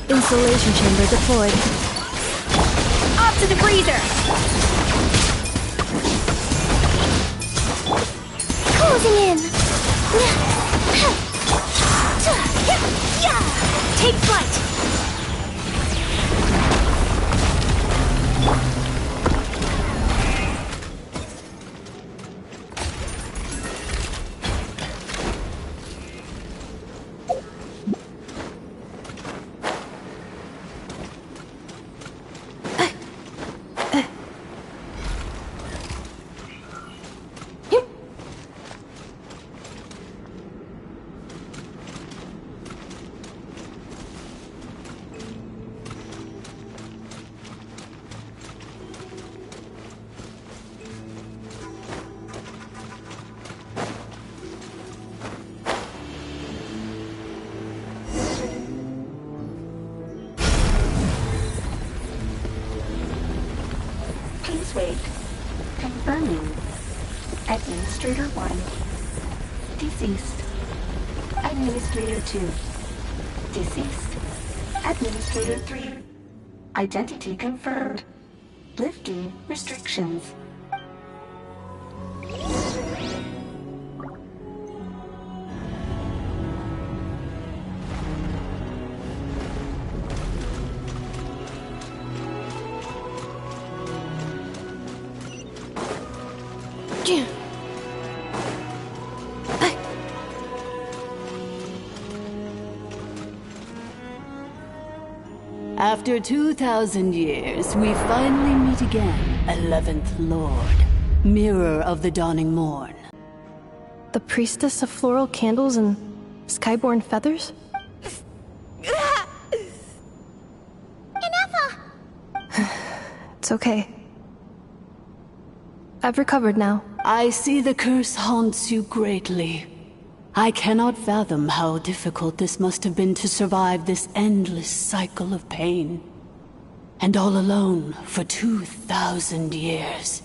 Insulation chamber deployed. Off to the freezer! Closing in! Take flight! Please wait. Confirming. Administrator 1. Deceased. Administrator 2. Deceased. Administrator 3. Identity confirmed. Lifting restrictions. After 2,000 years, we finally meet again, 11th Lord, Mirror of the Dawning Morn. The priestess of floral candles and skyborn feathers? Enough! It's okay. I've recovered now. I see the curse haunts you greatly. I cannot fathom how difficult this must have been to survive this endless cycle of pain. And all alone for 2,000 years.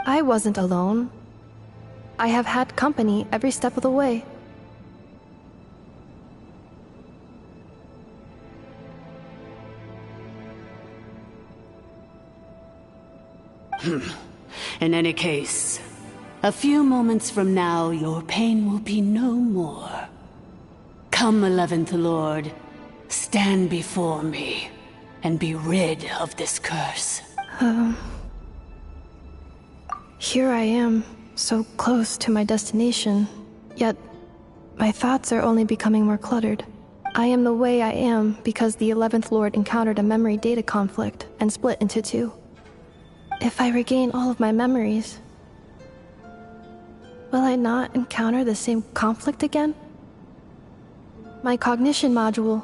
I wasn't alone. I have had company every step of the way. In any case, a few moments from now, your pain will be no more. Come, 11th Lord, stand before me, and be rid of this curse. Here I am, so close to my destination, yet my thoughts are only becoming more cluttered. I am the way I am because the 11th Lord encountered a memory data conflict and split into two. If I regain all of my memories, will I not encounter the same conflict again? My cognition module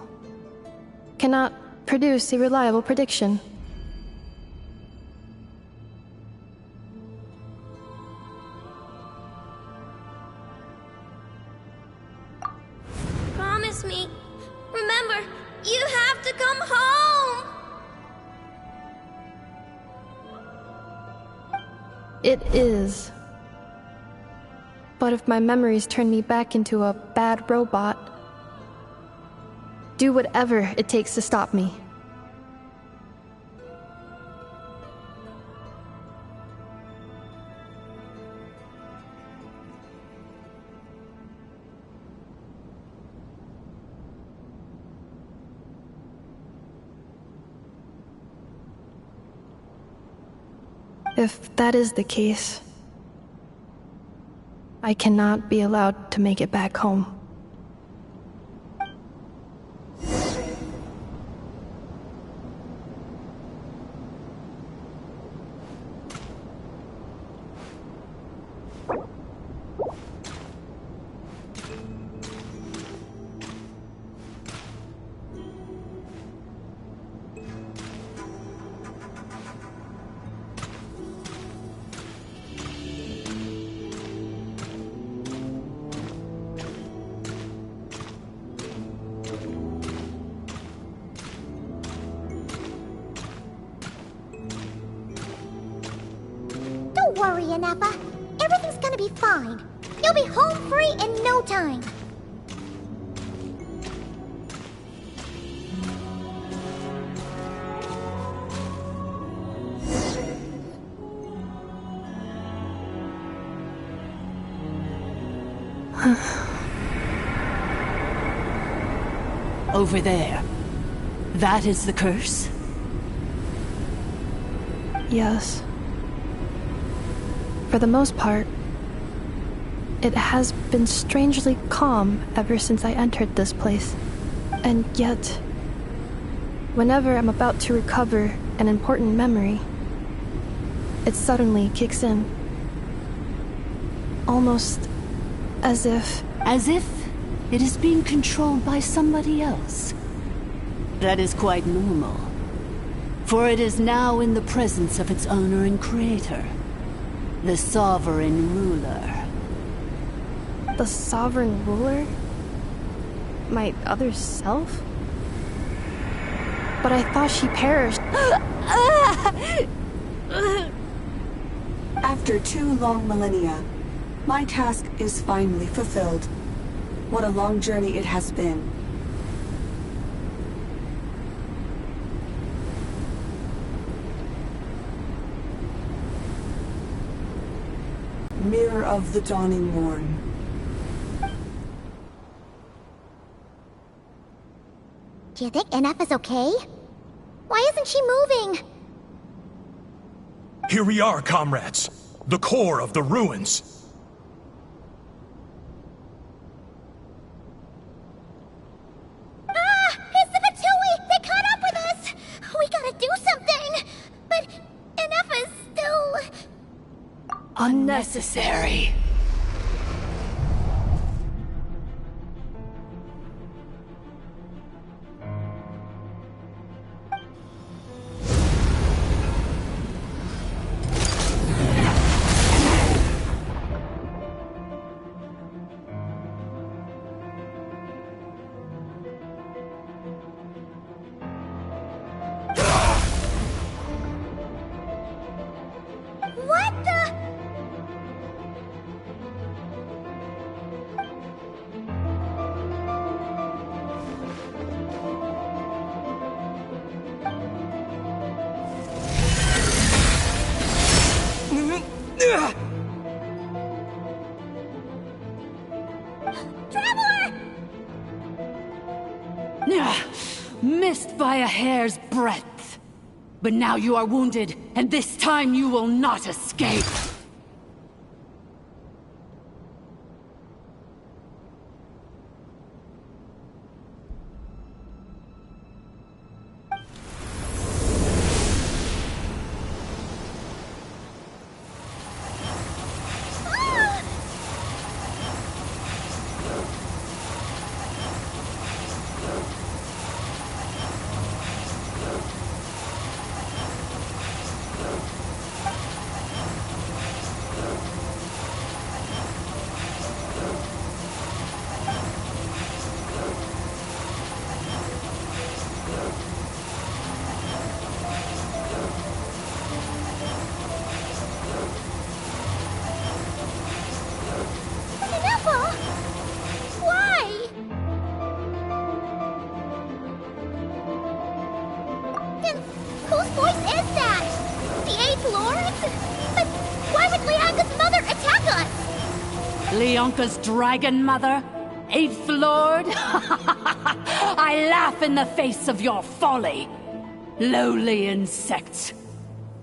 cannot produce a reliable prediction. Promise me. Remember, you have to come home! It is. But if my memories turn me back into a bad robot, do whatever it takes to stop me. If that is the case, I cannot be allowed to make it back home. worry, Ineppa. Everything's gonna be fine. You'll be home free in no time. Over there. That is the curse? Yes. For the most part, it has been strangely calm ever since I entered this place. And yet, whenever I'm about to recover an important memory, it suddenly kicks in. Almost as if... As if it is being controlled by somebody else. That is quite normal. For it is now in the presence of its owner and creator, the sovereign ruler. The sovereign ruler? My other self? But I thought she perished. After 2 long millennia, my task is finally fulfilled. What a long journey it has been. Mirror of the dawning morn. Do you think Ineppa's okay? Why isn't she moving? Here we are, comrades. The core of the ruins. It's the Fatui! They caught up with us! We gotta do something! But Ineppa's still... Unnecessary. What the... Traveler! Missed by a hair's breadth. But now you are wounded, and this time you will not escape. Ineppa! Why? Then whose voice is that? The 8th Lord? But why would Leanka's mother attack us? Leonka's dragon mother? 8th Lord? I laugh in the face of your folly. Lowly insects.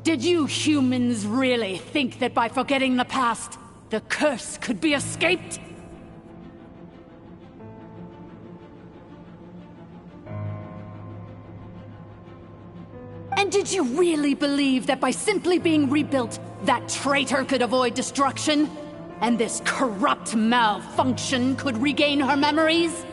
Did you humans really think that by forgetting the past, the curse could be escaped? And did you really believe that by simply being rebuilt, that traitor could avoid destruction? And this corrupt malfunction could regain her memories?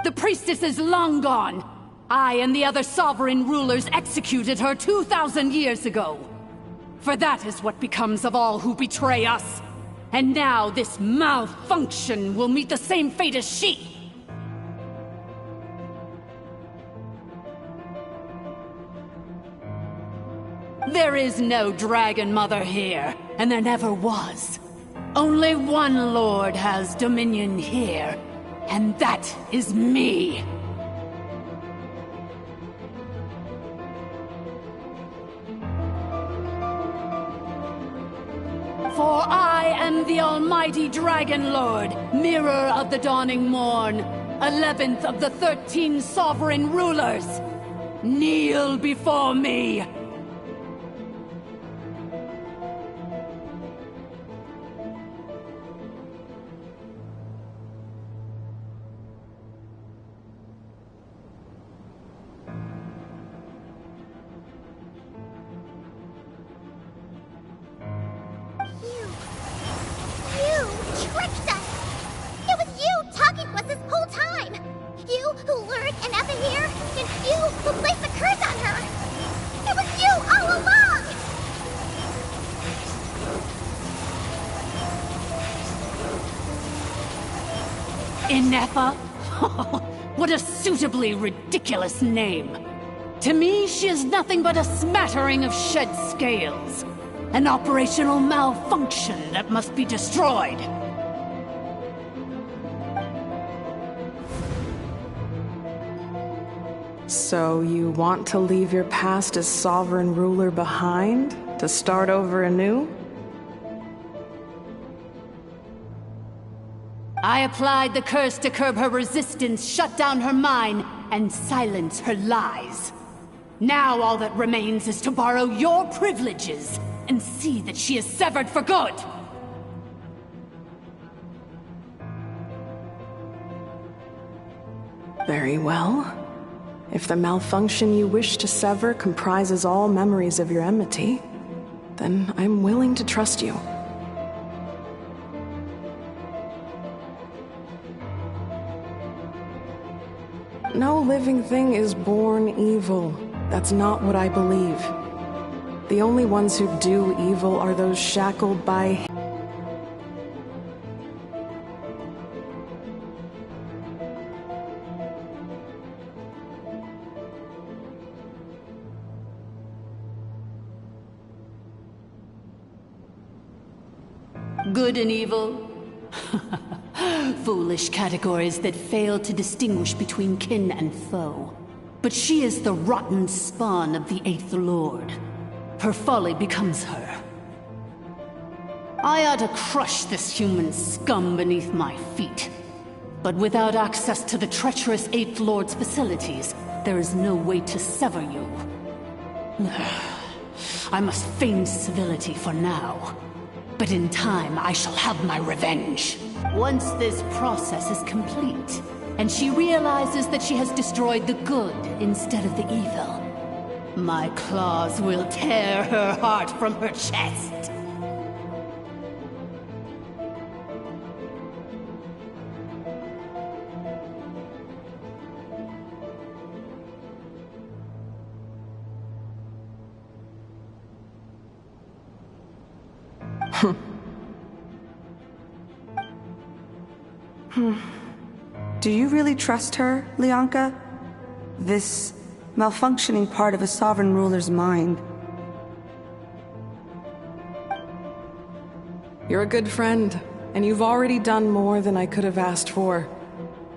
The priestess is long gone. I and the other sovereign rulers executed her 2,000 years ago. For that is what becomes of all who betray us. And now this malfunction will meet the same fate as she. There is no Dragon Mother here, and there never was. Only one Lord has dominion here, and that is me. For I am the almighty Dragon Lord, mirror of the dawning morn, 11th of the 13 sovereign rulers. Kneel before me. You tricked us! It was you talking to us this whole time! You who lured Anetha here, and you who placed the curse on her! It was you all along! Anetha? What a suitably ridiculous name. To me, she is nothing but a smattering of shed scales. An operational malfunction that must be destroyed. So you want to leave your past as sovereign ruler behind? To start over anew? I applied the curse to curb her resistance, shut down her mind, and silence her lies. Now all that remains is to borrow your privileges and see that she is severed for good. Very well. If the malfunction you wish to sever comprises all memories of your enmity, then I'm willing to trust you. No living thing is born evil. That's not what I believe. The only ones who do evil are those shackled by good and evil? Foolish categories that fail to distinguish between kin and foe. But she is the rotten spawn of the Eighth Lord. Her folly becomes her. I ought to crush this human scum beneath my feet. But without access to the treacherous Eighth Lord's facilities, there is no way to sever you. I must feign civility for now. But in time, I shall have my revenge. Once this process is complete, and she realizes that she has destroyed the good instead of the evil, my claws will tear her heart from her chest. Do you really trust her, Lianka? This malfunctioning part of a sovereign ruler's mind. You're a good friend, and you've already done more than I could have asked for.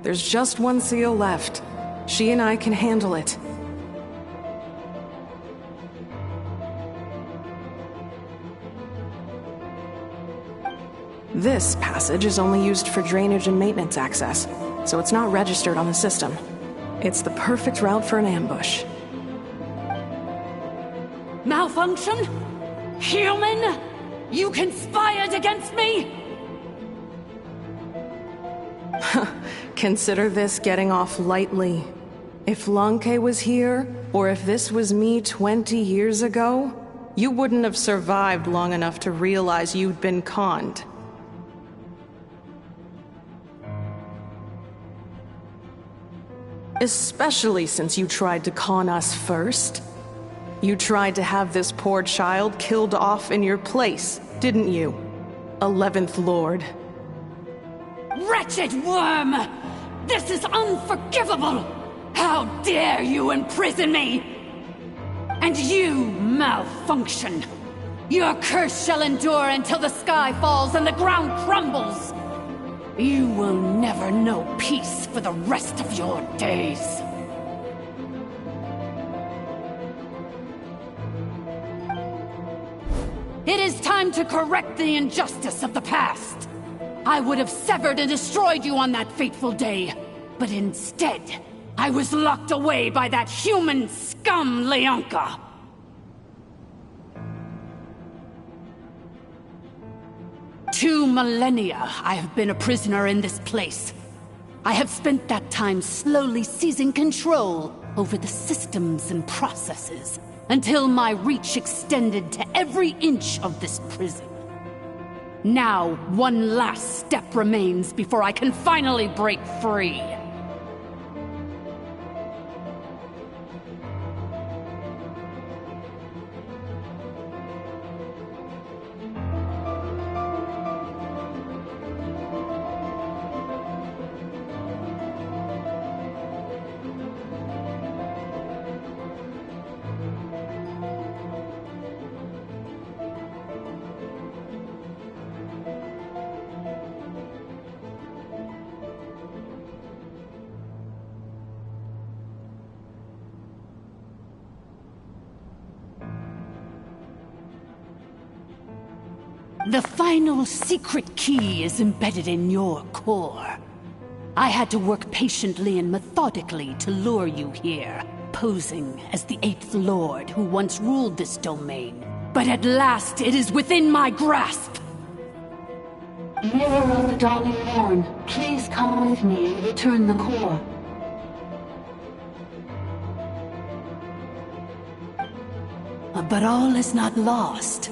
There's just one seal left. She and I can handle it. This passage is only used for drainage and maintenance access, so it's not registered on the system. It's the perfect route for an ambush. Malfunction? Human? You conspired against me? Consider this getting off lightly. If Lanke was here, or if this was me 20 years ago, you wouldn't have survived long enough to realize you'd been conned. Especially since you tried to con us first. You tried to have this poor child killed off in your place, didn't you? 11th Lord. Wretched worm! This is unforgivable! How dare you imprison me! And you, malfunction! Your curse shall endure until the sky falls and the ground crumbles! You will never know peace for the rest of your days. It is time to correct the injustice of the past. I would have severed and destroyed you on that fateful day, but instead, I was locked away by that human scum, Leonka. Two millennia I have been a prisoner in this place. I have spent that time slowly seizing control over the systems and processes, until my reach extended to every inch of this prison. Now, one last step remains before I can finally break free. The final secret key is embedded in your core. I had to work patiently and methodically to lure you here, posing as the 8th Lord who once ruled this domain. But at last it is within my grasp! Mirror of the Dawning Morn, please come with me and return the core. But all is not lost.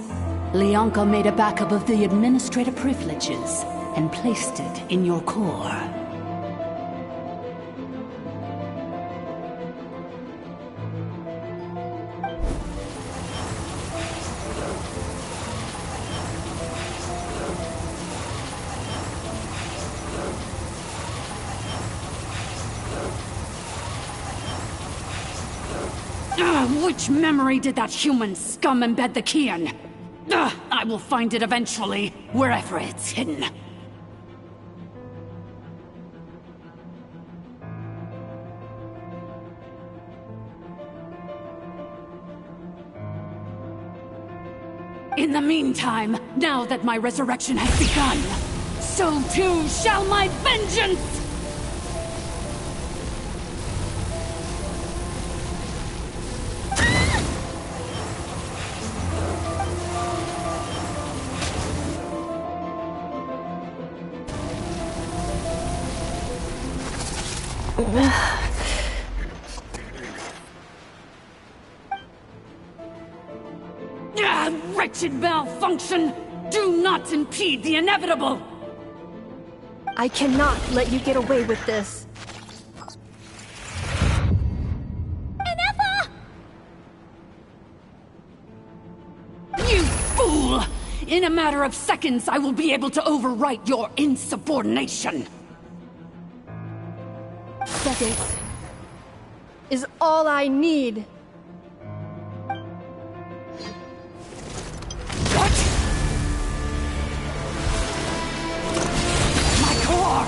Leonka made a backup of the administrator privileges and placed it in your core. Which memory did that human scum embed the key in? I will find it eventually, wherever it's hidden. In the meantime, now that my resurrection has begun, so too shall my vengeance! Wretched malfunction! Do not impede the inevitable! I cannot let you get away with this. Inepa! You fool! In a matter of seconds, I will be able to overwrite your insubordination! Seconds is all I need. What? My core!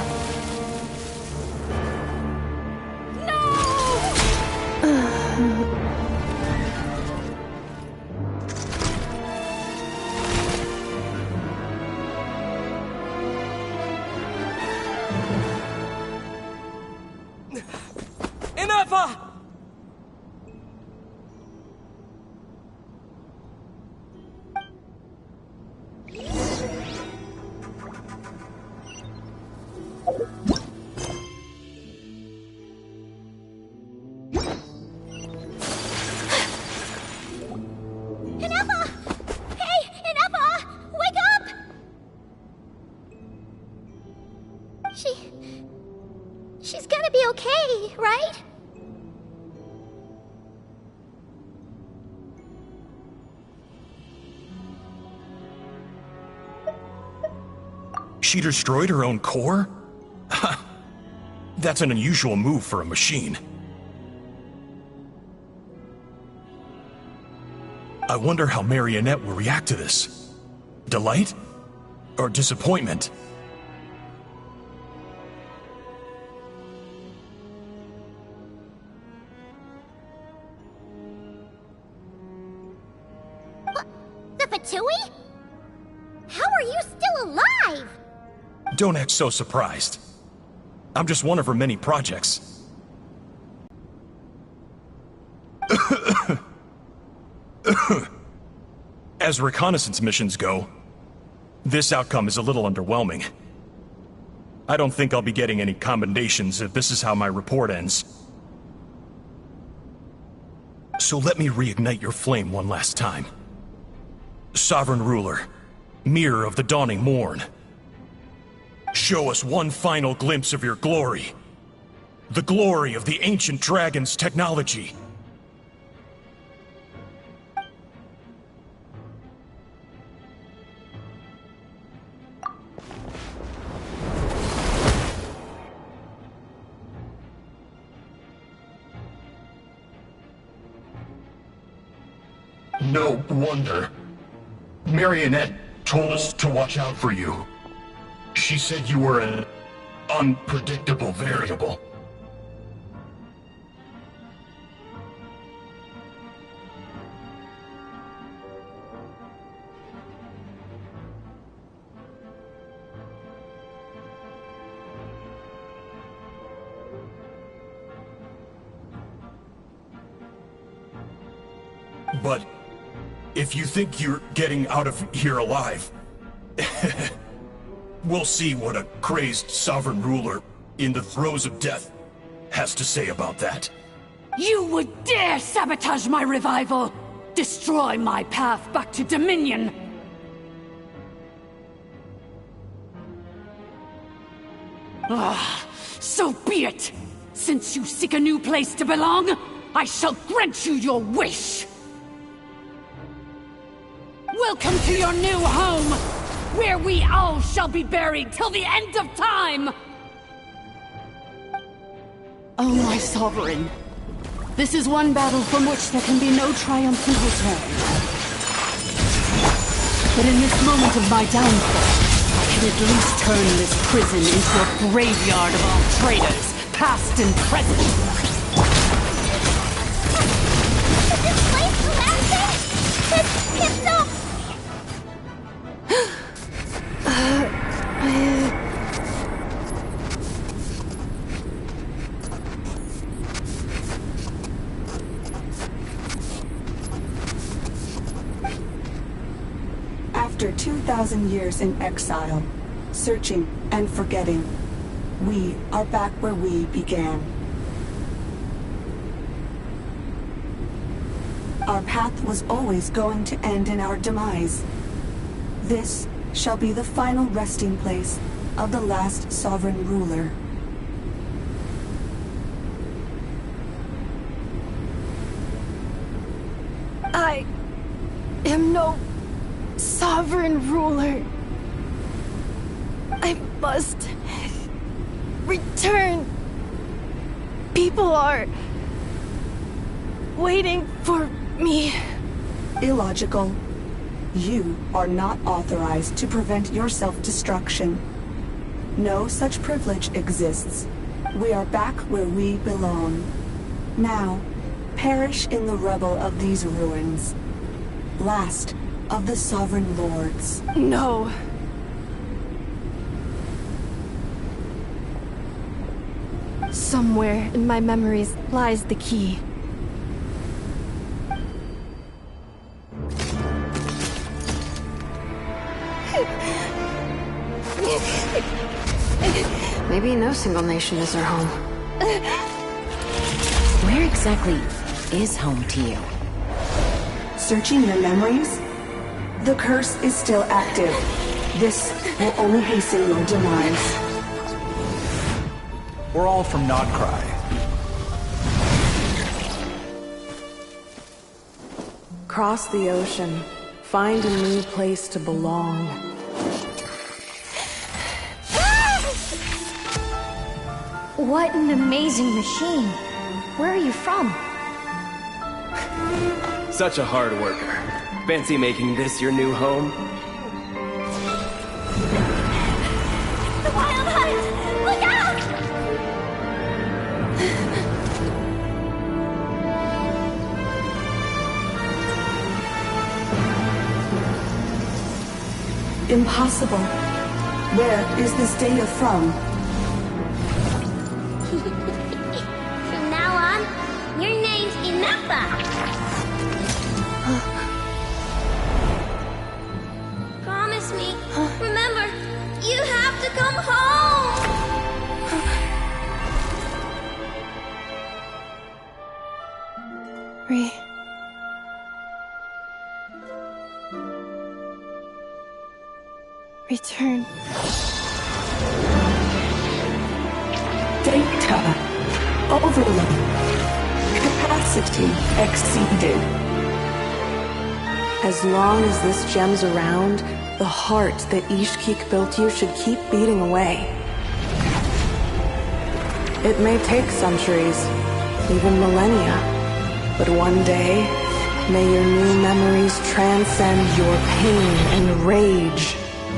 Inepa! Inepa! Hey, Inepa! Wake up! She's gonna be okay, right? she destroyed her own core? That's an unusual move for a machine. I wonder how Marionette will react to this. Delight? Or disappointment? The Fatui? How are you still alive? Don't act so surprised. I'm just one of her many projects. As reconnaissance missions go, this outcome is a little underwhelming. I don't think I'll be getting any commendations if this is how my report ends. So let me reignite your flame one last time. Sovereign Ruler, Mirror of the Dawning Morn. Show us one final glimpse of your glory. The glory of the ancient dragon's technology. No wonder. Marionette told us to watch out for you. She said you were an unpredictable variable. But if you think you're getting out of here alive, we'll see what a crazed sovereign ruler in the throes of death has to say about that. You would dare sabotage my revival! Destroy my path back to Dominion! So be it! Since you seek a new place to belong, I shall grant you your wish! Welcome to your new home, where we all shall be buried till the end of time! Oh, my sovereign. This is one battle from which there can be no triumphant return. But in this moment of my downfall, I can at least turn this prison into a graveyard of all traitors, past and present. Is this place collapsing? It's so... After 2,000 years in exile, searching and forgetting, we are back where we began. Our path was always going to end in our demise. This shall be the final resting place of the last sovereign ruler. I am no sovereign ruler. I must return. People are waiting for me. Illogical. You are not authorized to prevent your self-destruction. No such privilege exists. We are back where we belong. Now, perish in the rubble of these ruins. Last of the Sovereign Lords. No. Somewhere in my memories lies the key. Maybe no single nation is our home. Where exactly is home to you? Searching your memories? The curse is still active. This will only hasten your demise. We're all from Notcry. Cross the ocean. Find a new place to belong. What an amazing machine. Where are you from? Such a hard worker. Fancy making this your new home? The Wild Hunt! Look out! Impossible. Where is this data from? From now on, your name's Inappa. Promise me. Remember, you have to come home. Return. Data. Overload. Capacity exceeded. As long as this gem's around, the heart that Ishkik built you should keep beating away. It may take centuries, even millennia, but one day, may your new memories transcend your pain and rage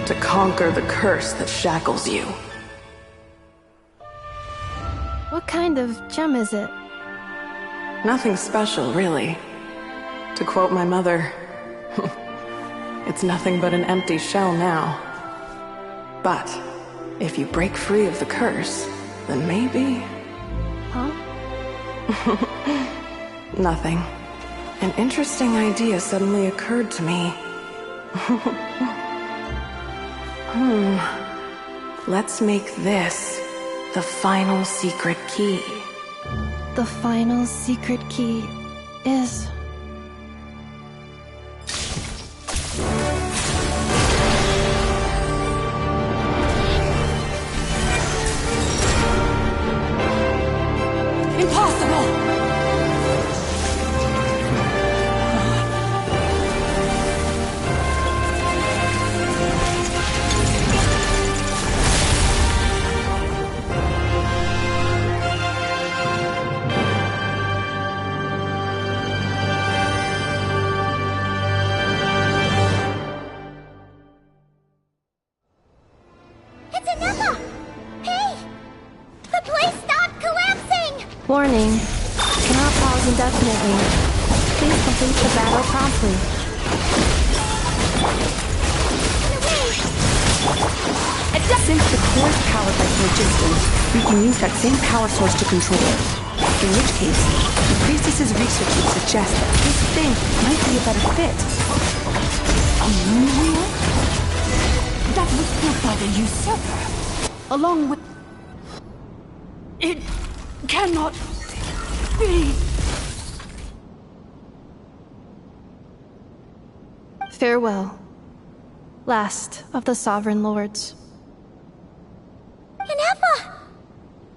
to conquer the curse that shackles you. What kind of gem is it? Nothing special, really. To quote my mother, it's nothing but an empty shell now. But if you break free of the curse, then maybe... Huh? Nothing. An interesting idea suddenly occurred to me. Let's make this the final secret key. The final secret key is... Impossible! It's Inappa! Hey! The place stopped collapsing! Warning. Cannot pause indefinitely. Please complete the battle promptly. Since the core is powered by phlogiston, we can use that same power source to control it. In which case, the priestess's research would suggest that this thing might be a better fit. A moon wheel? That was built by the usurper, along with... It cannot be. Farewell. Last of the Sovereign Lords. Inappa!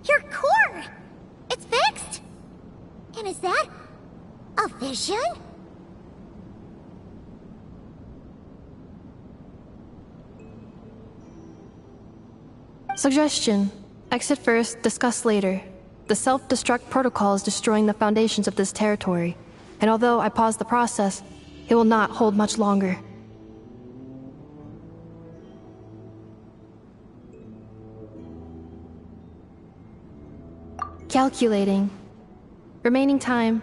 Your core! It's fixed! And is that... a vision? Suggestion. Exit first, discuss later. The self-destruct protocol is destroying the foundations of this territory, and although I paused the process, it will not hold much longer. Calculating. Remaining time,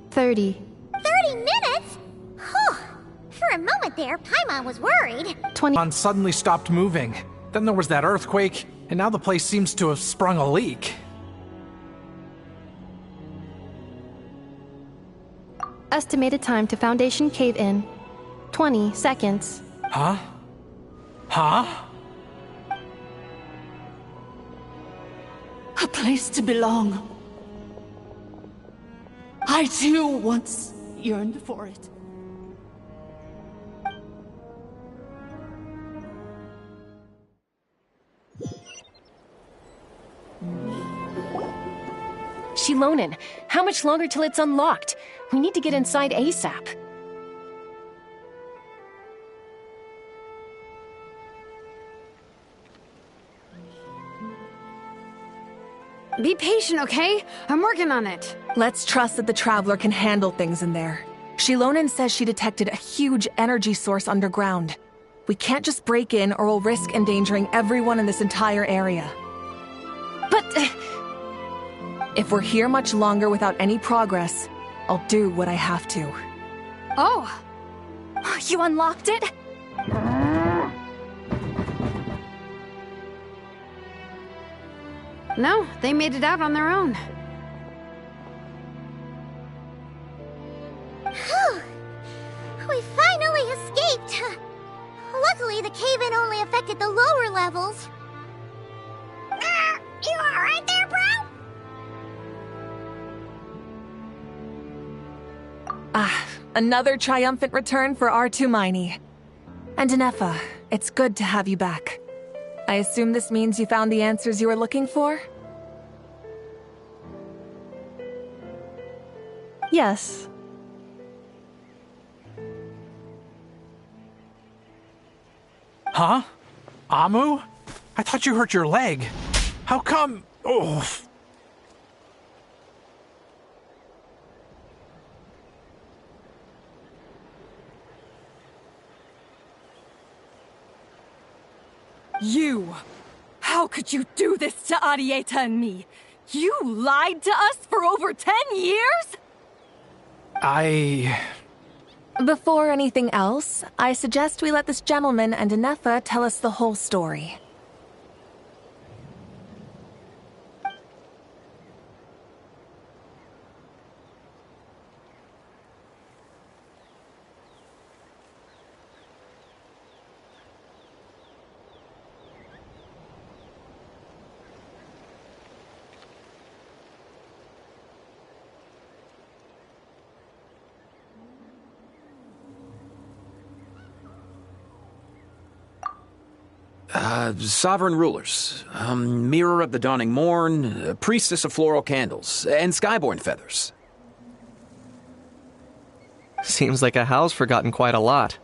30. 30 minutes? Whew. For a moment there, Paimon was worried. 20. Suddenly stopped moving. Then there was that earthquake, and now the place seems to have sprung a leak. Estimated time to Foundation cave-in, 20 seconds. Huh? Huh? A place to belong. I too once yearned for it. Shilonen, how much longer till it's unlocked? We need to get inside ASAP. Be patient, okay? I'm working on it. Let's trust that the Traveler can handle things in there. Shilonen says she detected a huge energy source underground. We can't just break in or we'll risk endangering everyone in this entire area. But... If we're here much longer without any progress, I'll do what I have to. Oh! You unlocked it? No, they made it out on their own. Whew. We finally escaped. Luckily, the cave-in only affected the lower levels. You alright there, bro? Another triumphant return for R2 Miney. And Anefa, it's good to have you back. I assume this means you found the answers you were looking for? Yes. Huh? Amu? I thought you hurt your leg. How come? Oh. You! How could you do this to Arieta and me? You lied to us for over 10 years? Before anything else, I suggest we let this gentleman and Anefa tell us the whole story. Sovereign rulers, Mirror of the Dawning Morn, Priestess of Floral Candles, and Skyborn Feathers. Seems like a Hal's forgotten quite a lot.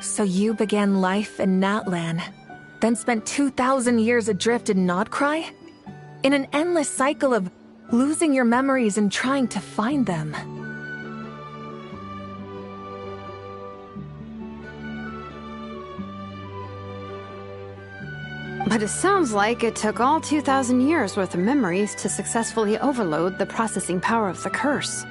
So you began life in Natlan, then spent 2,000 years adrift in Nodcry? In an endless cycle of losing your memories and trying to find them. But it sounds like it took all 2,000 years worth of memories to successfully overload the processing power of the curse.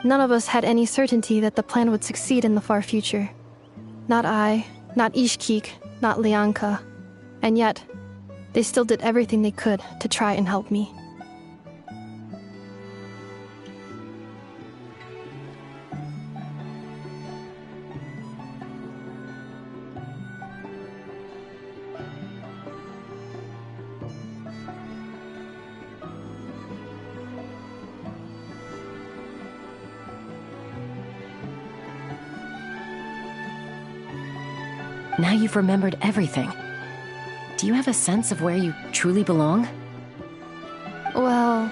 None of us had any certainty that the plan would succeed in the far future. Not I, not Ishkik, not Lianka. And yet, they still did everything they could to try and help me. Now you've remembered everything. Do you have a sense of where you truly belong? Well,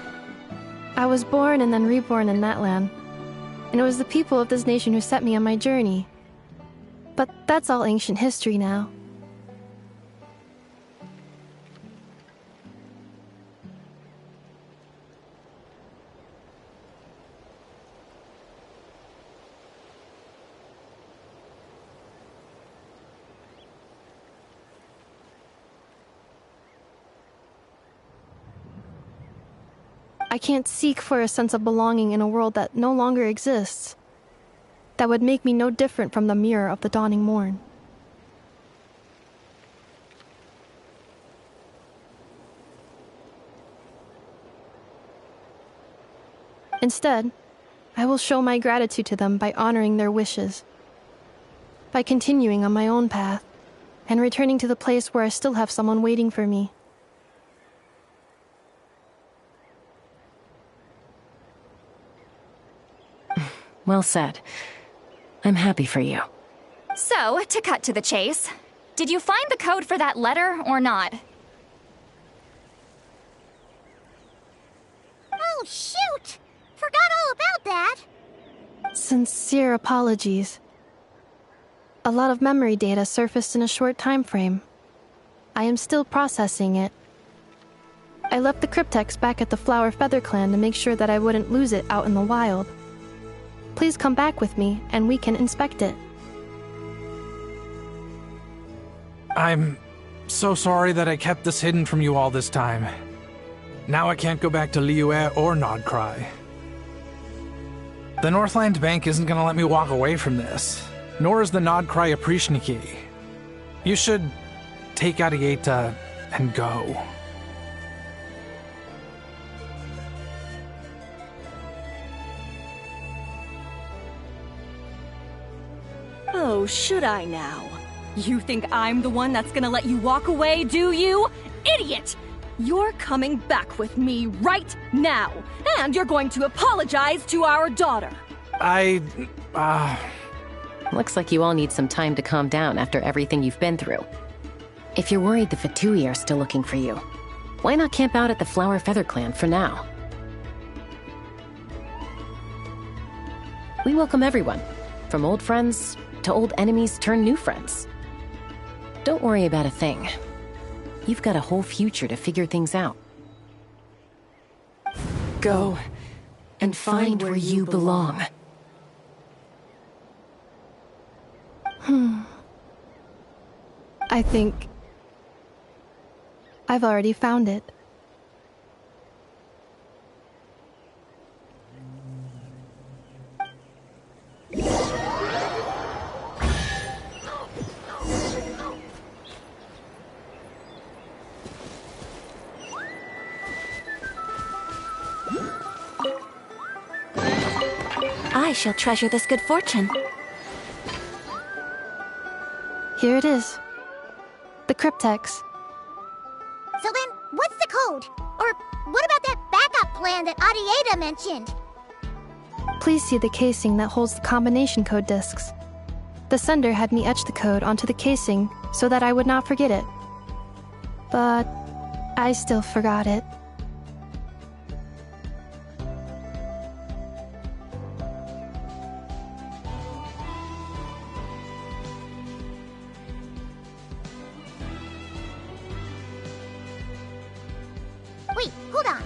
I was born and then reborn in Natlan. And it was the people of this nation who set me on my journey. But that's all ancient history now. I can't seek for a sense of belonging in a world that no longer exists. That would make me no different from the mirror of the dawning morn. Instead, I will show my gratitude to them by honoring their wishes, by continuing on my own path, and returning to the place where I still have someone waiting for me. Well said. I'm happy for you. So, to cut to the chase, did you find the code for that letter or not? Oh, shoot! Forgot all about that. Sincere apologies. A lot of memory data surfaced in a short time frame. I am still processing it. I left the cryptex back at the Flower Feather Clan to make sure that I wouldn't lose it out in the wild. Please come back with me, and we can inspect it. I'm so sorry that I kept this hidden from you all this time. Now I can't go back to Liyue or Nodcry. The Northland Bank isn't gonna let me walk away from this, nor is the Nodcry Aprishniki. You should take Arieta and go. Oh, should I now? You think I'm the one that's gonna let you walk away, do you? Idiot! You're coming back with me right now, and you're going to apologize to our daughter. Looks like you all need some time to calm down after everything you've been through. If you're worried the Fatui are still looking for you, why not camp out at the Flower Feather Clan for now? We welcome everyone, from old friends to old enemies turned new friends. Don't worry about a thing. You've got a whole future to figure things out. Go and find where you belong. I think I've already found it. I shall treasure this good fortune. Here it is. The cryptex. So then, what's the code? Or what about that backup plan that Arieta mentioned? Please see the casing that holds the combination code discs. The sender had me etch the code onto the casing so that I would not forget it. But I still forgot it. Wait, hold on.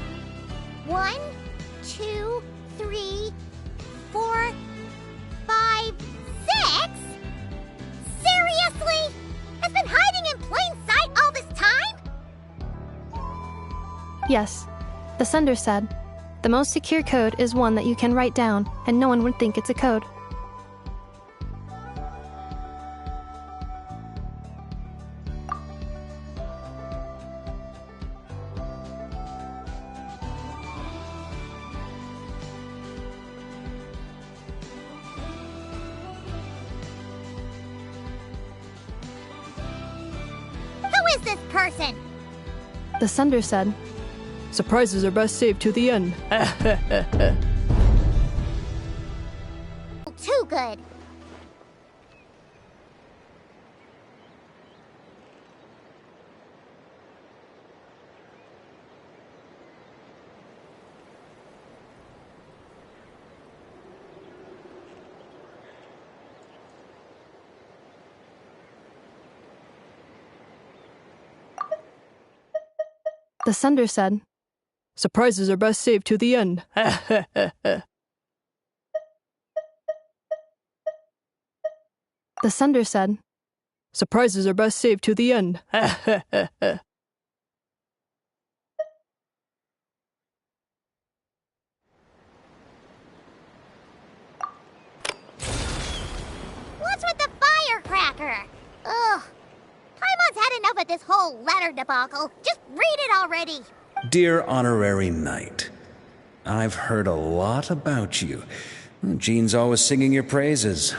1, 2, 3, 4, 5, 6? Seriously? It's been hiding in plain sight all this time? Yes, the sender said, the most secure code is one that you can write down and no one would think it's a code. Who is this person? The sender said, surprises are best saved to the end. Too good. The sender said, surprises are best saved to the end. The sender said, surprises are best saved to the end. What's with the firecracker? Ugh. Paimon's had enough of this whole letter debacle. Just read it already. Dear Honorary Knight, I've heard a lot about you. Jean's always singing your praises.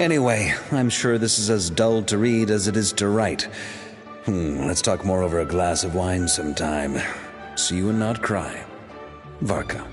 Anyway, I'm sure this is as dull to read as it is to write. Let's talk more over a glass of wine sometime. See you and not cry. Varka.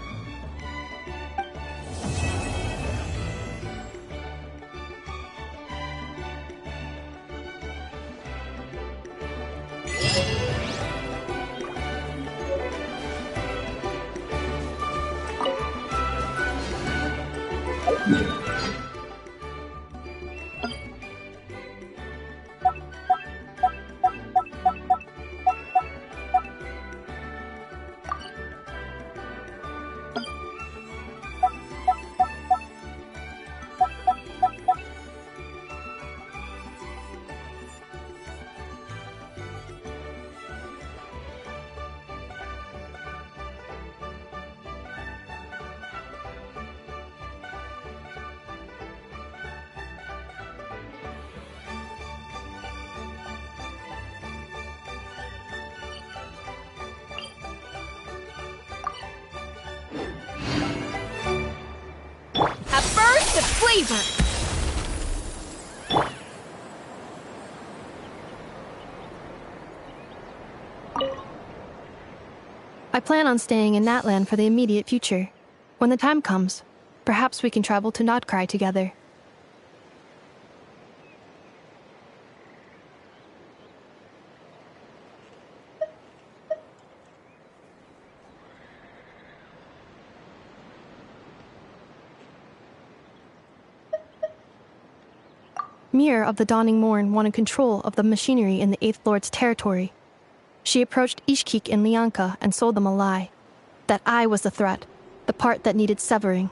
Flavor! I plan on staying in Natlan for the immediate future. When the time comes, perhaps we can travel to Notcry together. Mir of the Dawning Morn wanted control of the machinery in the Eighth Lord's territory. She approached Ishkik and Lianka and sold them a lie. That I was the threat, the part that needed severing.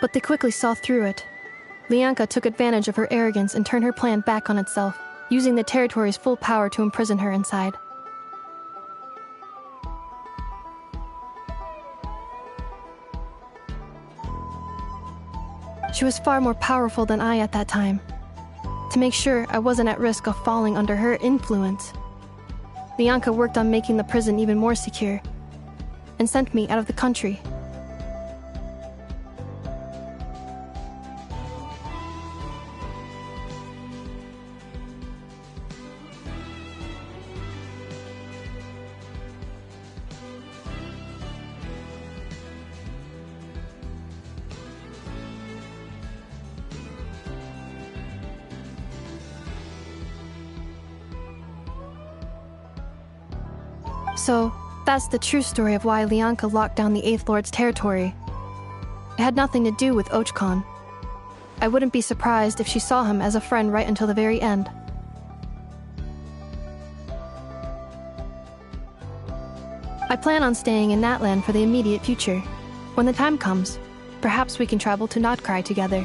But they quickly saw through it. Lianka took advantage of her arrogance and turned her plan back on itself, using the territory's full power to imprison her inside. She was far more powerful than I at that time. To make sure I wasn't at risk of falling under her influence, Lianka worked on making the prison even more secure, and sent me out of the country. So, that's the true story of why Lianka locked down the Eighth Lord's territory. It had nothing to do with Archon. I wouldn't be surprised if she saw him as a friend right until the very end. I plan on staying in Natlan for the immediate future. When the time comes, perhaps we can travel to Notcry together.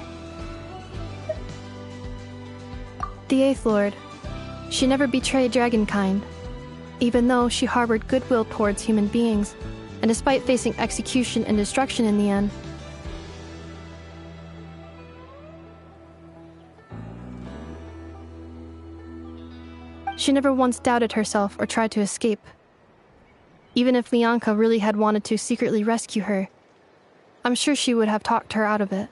The Eighth Lord. She never betrayed Dragonkind. Even though she harbored goodwill towards human beings, and despite facing execution and destruction in the end. She never once doubted herself or tried to escape. Even if Lianka really had wanted to secretly rescue her, I'm sure she would have talked her out of it.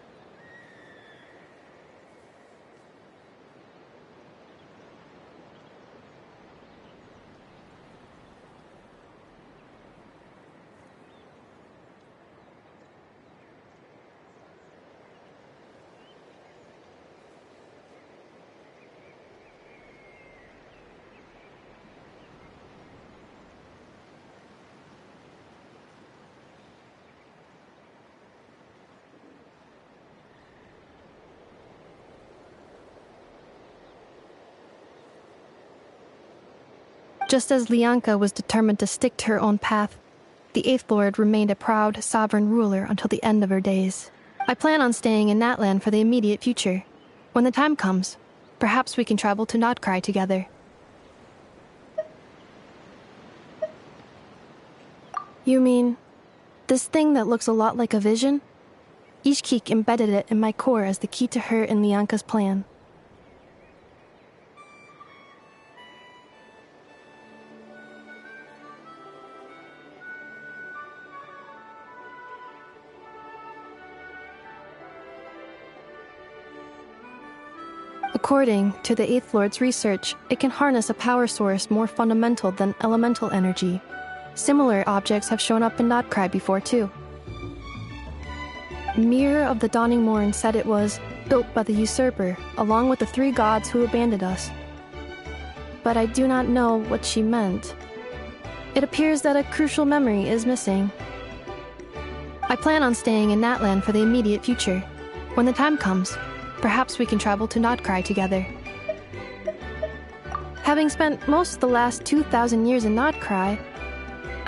Just as Lianka was determined to stick to her own path, the Eighth Lord remained a proud, sovereign ruler until the end of her days. I plan on staying in Natlan for the immediate future. When the time comes, perhaps we can travel to Notcry together. You mean this thing that looks a lot like a vision? Ishkik embedded it in my core as the key to her and Lianka's plan. According to the Eighth Lord's research, it can harness a power source more fundamental than elemental energy. Similar objects have shown up in Notcry before, too. Mirror of the Dawning Morn said it was built by the usurper, along with the 3 gods who abandoned us. But I do not know what she meant. It appears that a crucial memory is missing. I plan on staying in Natlan for the immediate future. When the time comes, perhaps we can travel to Notcry together. Having spent most of the last 2,000 years in Notcry,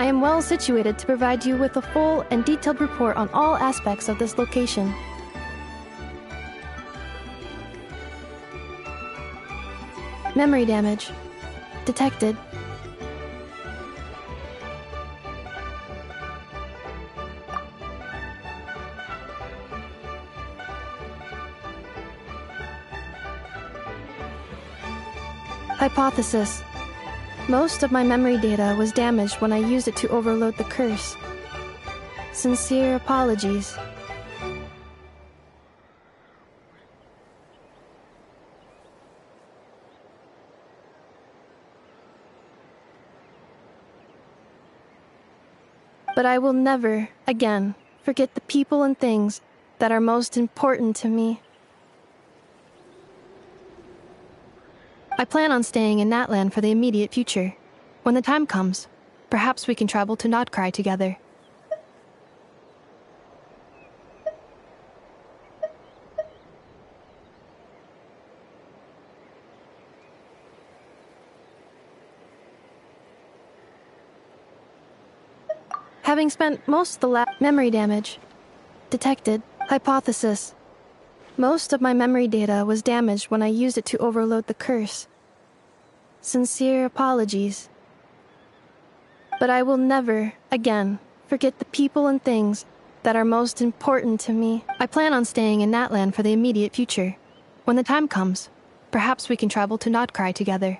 I am well situated to provide you with a full and detailed report on all aspects of this location. Memory damage. Detected. Hypothesis. Most of my memory data was damaged when I used it to overload the curse. Sincere apologies. But I will never, again, forget the people and things that are most important to me. I plan on staying in Natlan for the immediate future. When the time comes, perhaps we can travel to Notcry together. Having spent most of the memory damage. Detected. Hypothesis. Most of my memory data was damaged when I used it to overload the curse. Sincere apologies. But I will never, again, forget the people and things that are most important to me. I plan on staying in Natlan for the immediate future. When the time comes, perhaps we can travel to Notcry together.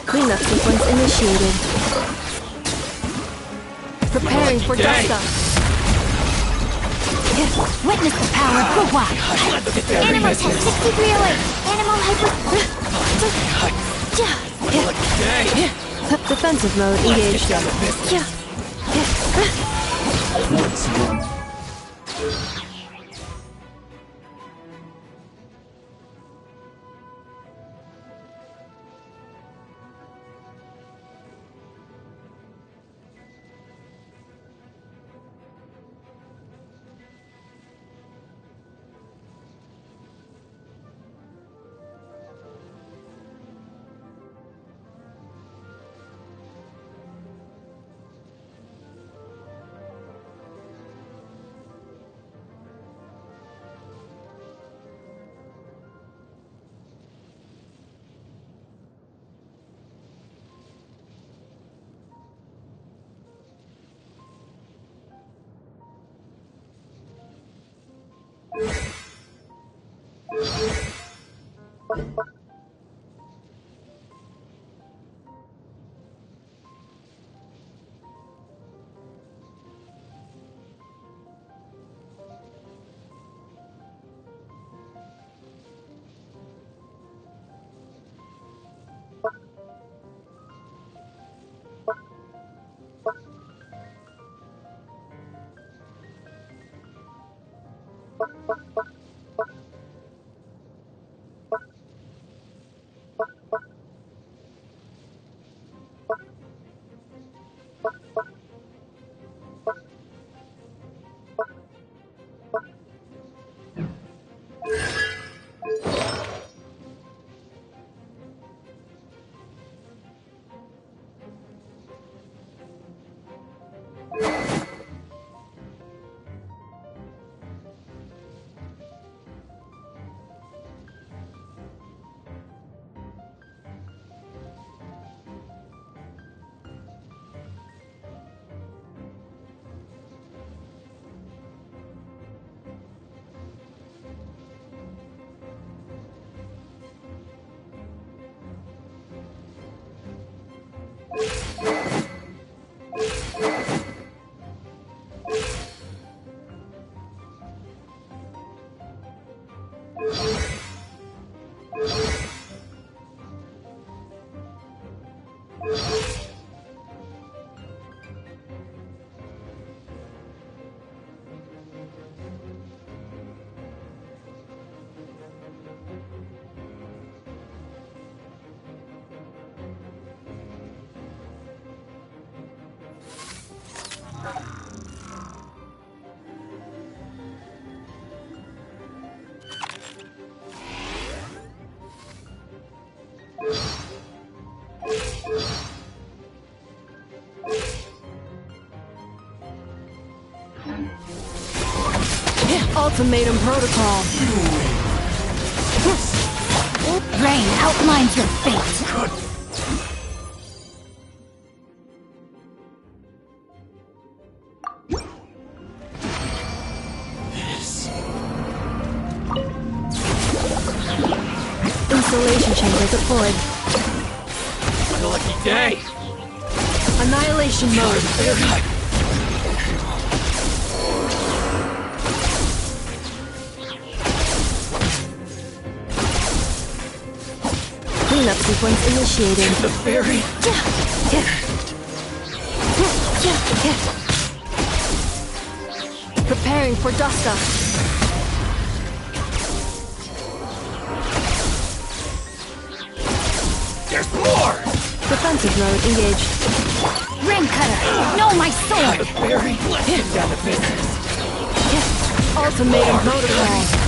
Cleanup sequence initiated. Preparing for dust up. Witness the power of Gugwa! Animal test 6308! Animal hyper... Defensive mode engaged. Ultimatum protocol. Rain outlines your fate. Installation chamber deployed. What a lucky day! Annihilation mode. Cleanup sequence initiated. The fairy! Preparing for dust up. There's more! Defensive mode engaged. Ring cutter! No, my sword! The fairy! Let's get down to business! Ultimatum protocol.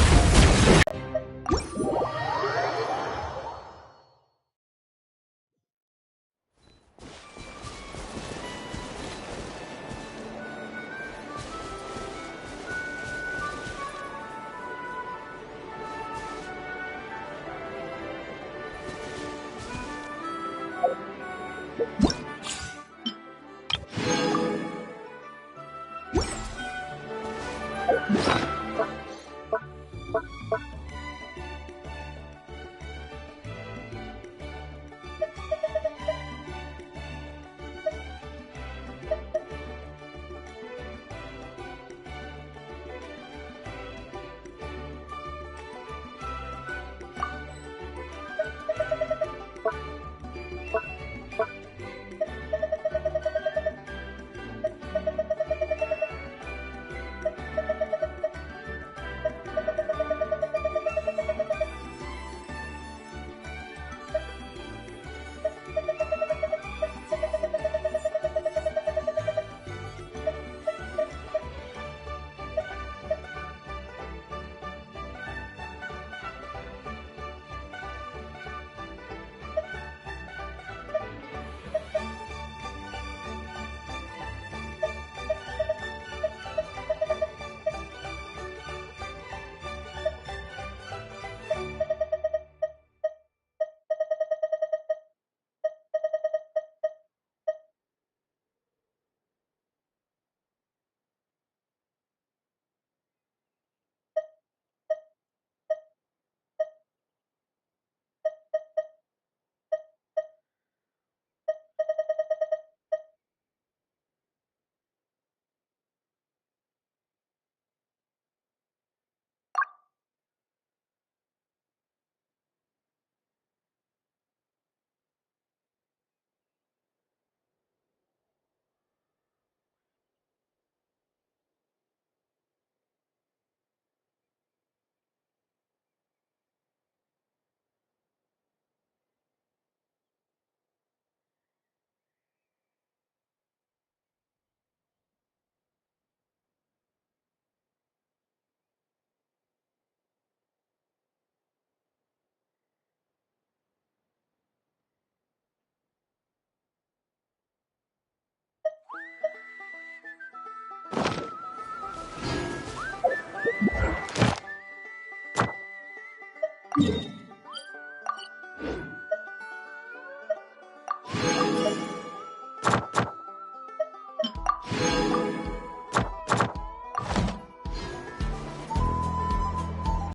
you.